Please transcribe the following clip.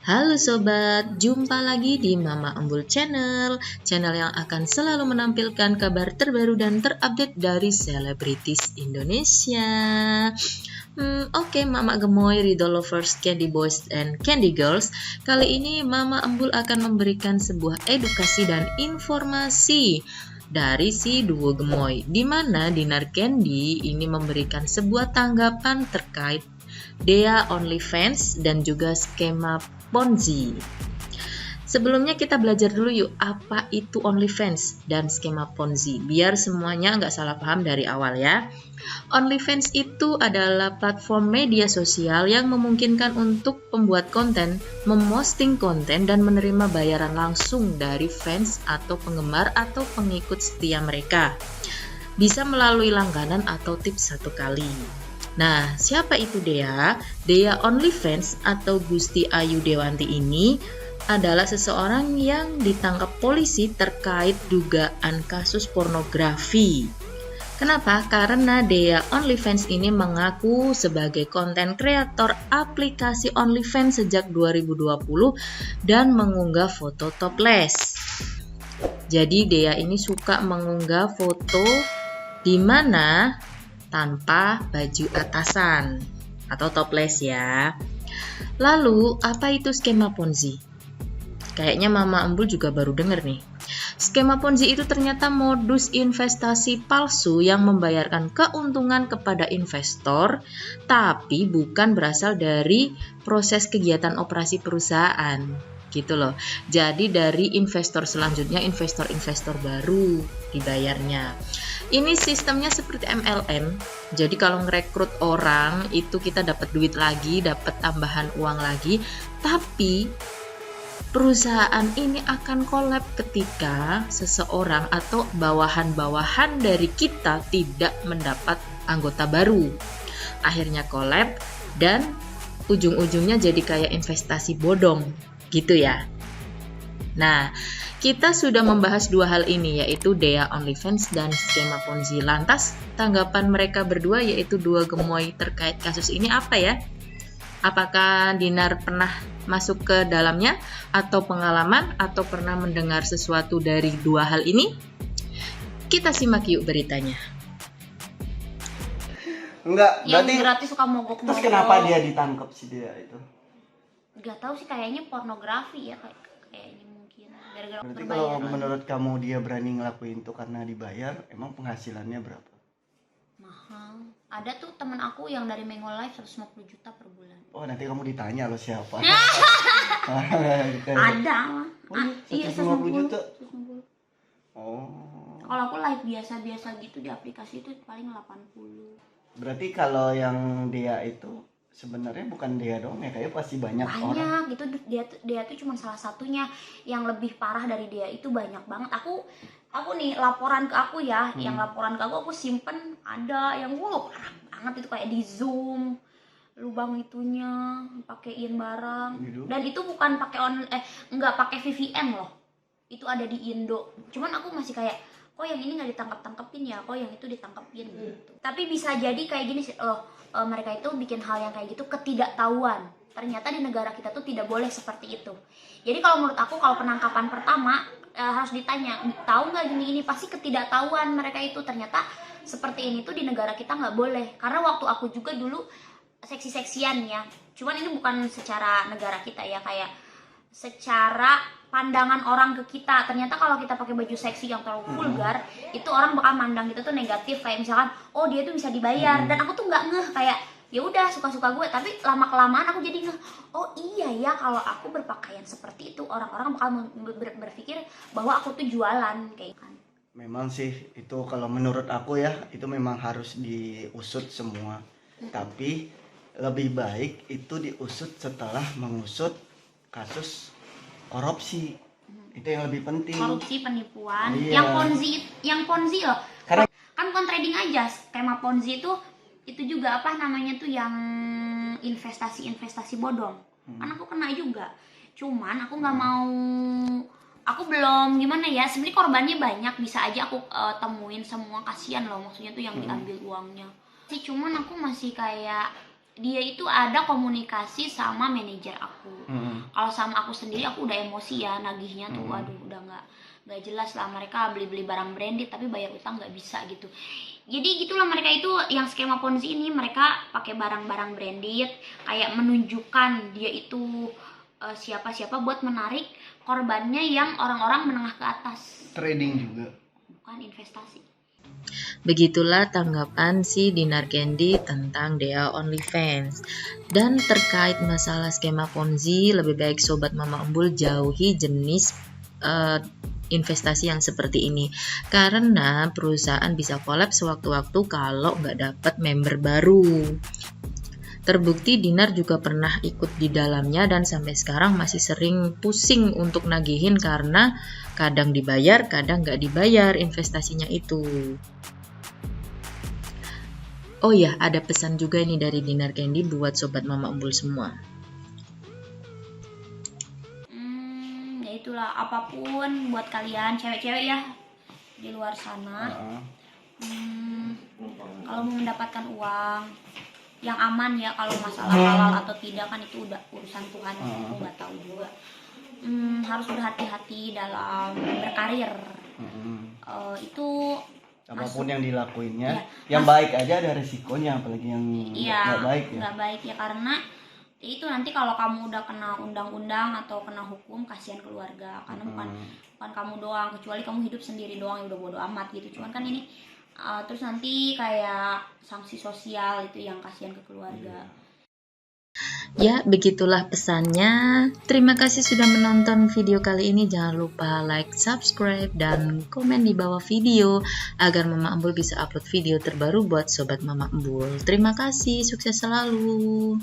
Halo sobat, jumpa lagi di Mama Embul Channel, channel yang akan selalu menampilkan kabar terbaru dan terupdate dari selebritis Indonesia. Oke, Mama Gemoy, Riddle Lovers, Candy Boys, and Candy Girls. Kali ini Mama Embul akan memberikan sebuah edukasi dan informasi dari si duo Gemoy, di mana Dinar Candy ini memberikan sebuah tanggapan terkait Dea OnlyFans dan juga skema Ponzi. Sebelumnya kita belajar dulu yuk, apa itu OnlyFans dan skema Ponzi, biar semuanya nggak salah paham dari awal ya. OnlyFans itu adalah platform media sosial yang memungkinkan untuk pembuat konten memposting konten dan menerima bayaran langsung dari fans atau penggemar atau pengikut setia mereka. Bisa melalui langganan atau tips satu kali. Nah, siapa itu Dea? Dea OnlyFans atau Gusti Ayu Dewanti ini adalah seseorang yang ditangkap polisi terkait dugaan kasus pornografi. Kenapa? Karena Dea OnlyFans ini mengaku sebagai konten kreator aplikasi OnlyFans sejak 2020 dan mengunggah foto topless. Jadi Dea ini suka mengunggah foto di mana tanpa baju atasan atau topless ya. Lalu, apa itu skema Ponzi? Kayaknya Mama Embul juga baru denger nih. Skema Ponzi itu ternyata modus investasi palsu yang membayarkan keuntungan kepada investor, tapi bukan berasal dari proses kegiatan operasi perusahaan. Gitu loh. Jadi dari investor selanjutnya, investor-investor baru dibayarnya. Ini sistemnya seperti MLM. Jadi kalau ngerekrut orang itu kita dapat duit lagi, dapat tambahan uang lagi. Tapi perusahaan ini akan kolab ketika seseorang atau bawahan-bawahan dari kita tidak mendapat anggota baru. Akhirnya kolab dan ujung-ujungnya jadi kayak investasi bodong gitu ya. Nah, kita sudah membahas dua hal ini, yaitu Dea OnlyFans dan skema Ponzi. Lantas, tanggapan mereka berdua, yaitu dua Gemoy terkait kasus ini apa ya? Apakah Dinar pernah masuk ke dalamnya, atau pengalaman, atau pernah mendengar sesuatu dari dua hal ini? Kita simak yuk beritanya. Enggak, yang berarti gratis suka mogok-mogok. terus kenapa dia ditangkap si dia itu? Gak tahu sih, kayaknya pornografi ya, kayaknya mungkin gara-gara Berarti berbayar. kalau menurut kamu dia berani ngelakuin itu karena dibayar, emang penghasilannya berapa? Mahal. Ada tuh temen aku yang dari Mengo Live 150 juta per bulan. Oh, nanti kamu ditanya lo siapa. Ada. Iya, Iya, 150 juta. 150. Oh. Kalau aku live biasa-biasa gitu di aplikasi itu paling 80. Berarti kalau yang dia itu sebenarnya bukan dia dong ya, kayak pasti banyak orang. Banyak gitu, dia tuh cuma salah satunya. Yang lebih parah dari dia itu banyak banget. Aku nih laporan ke aku ya, yang laporan ke aku simpen ada yang parah banget itu, kayak di Zoom lubang itunya pakein barang. Gitu. Dan itu bukan pakai nggak pakai VPN loh, itu ada di Indo. Cuman aku masih kayak, kok yang ini nggak ditangkap-tangkepin ya, kok yang itu ditangkepin gitu. Tapi bisa jadi kayak gini sih, mereka itu bikin hal yang kayak gitu ketidaktahuan. Ternyata di negara kita tuh tidak boleh seperti itu. Jadi kalau menurut aku, kalau penangkapan pertama harus ditanya, tahu nggak gini-gini, pasti ketidaktahuan mereka itu. Ternyata seperti ini tuh di negara kita nggak boleh. Karena waktu aku juga dulu seksi-seksian ya, cuman ini bukan secara negara kita ya, kayak secara pandangan orang ke kita. Ternyata kalau kita pakai baju seksi yang terlalu vulgar, itu orang bakal mandang kita tuh negatif. Kayak misalkan, oh dia tuh bisa dibayar, dan aku tuh nggak ngeh, kayak ya udah suka-suka gue. Tapi lama kelamaan aku jadi ngeh, oh iya ya, kalau aku berpakaian seperti itu orang-orang bakal berpikir bahwa aku tuh jualan kayak kan. Memang sih itu kalau menurut aku ya, itu memang harus diusut semua. Tapi lebih baik itu diusut setelah mengusut kasus korupsi. Itu yang lebih penting. Korupsi, penipuan. Iya. Yang Ponzi loh. Karena Kan bukan trading aja. Skema Ponzi itu juga apa namanya tuh, yang investasi bodong. Kan aku kena juga. Cuman aku nggak mau, aku belum gimana ya. Sebenarnya korbannya banyak, bisa aja aku temuin semua. Kasihan loh, maksudnya tuh yang diambil uangnya. Cuman aku masih kayak, dia itu ada komunikasi sama manajer aku. Kalau sama aku sendiri aku udah emosi ya nagihnya tuh, aduh udah nggak jelas lah. Mereka beli barang branded tapi bayar utang nggak bisa gitu. Jadi gitulah mereka itu yang skema Ponzi ini, mereka pakai barang-barang branded kayak menunjukkan dia itu siapa-siapa buat menarik korbannya yang orang-orang menengah ke atas. Trading juga. Bukan investasi. Begitulah tanggapan si Dinar Candy tentang Dea OnlyFans. Dan terkait masalah skema Ponzi, lebih baik Sobat Mama Embul jauhi jenis investasi yang seperti ini. Karena perusahaan bisa kolaps sewaktu-waktu kalau nggak dapat member baru. Terbukti Dinar juga pernah ikut di dalamnya dan sampai sekarang masih sering pusing untuk nagihin karena kadang dibayar, kadang nggak dibayar investasinya itu. Oh ya, ada pesan juga ini dari Dinar Candy buat Sobat Mama Embul semua. Ya itulah, apapun buat kalian cewek-cewek ya di luar sana, kalau mau mendapatkan uang yang aman ya, kalau masalah halal atau tidak kan itu udah urusan Tuhan, aku nggak tahu juga. Harus berhati-hati dalam berkarir. Itu apapun yang dilakuinnya, yang baik aja ada resikonya, apalagi yang nggak baik ya. Nggak baik ya, karena itu nanti kalau kamu udah kena undang-undang atau kena hukum, kasihan keluarga. Karena bukan kamu doang, kecuali kamu hidup sendiri doang ya udah bodo amat gitu. Cuman kan ini terus nanti kayak sanksi sosial itu yang kasihan ke keluarga. Ya, begitulah pesannya. Terima kasih sudah menonton video kali ini. Jangan lupa like, subscribe, dan komen di bawah video agar Mama Embul bisa upload video terbaru buat Sobat Mama Embul. Terima kasih, sukses selalu.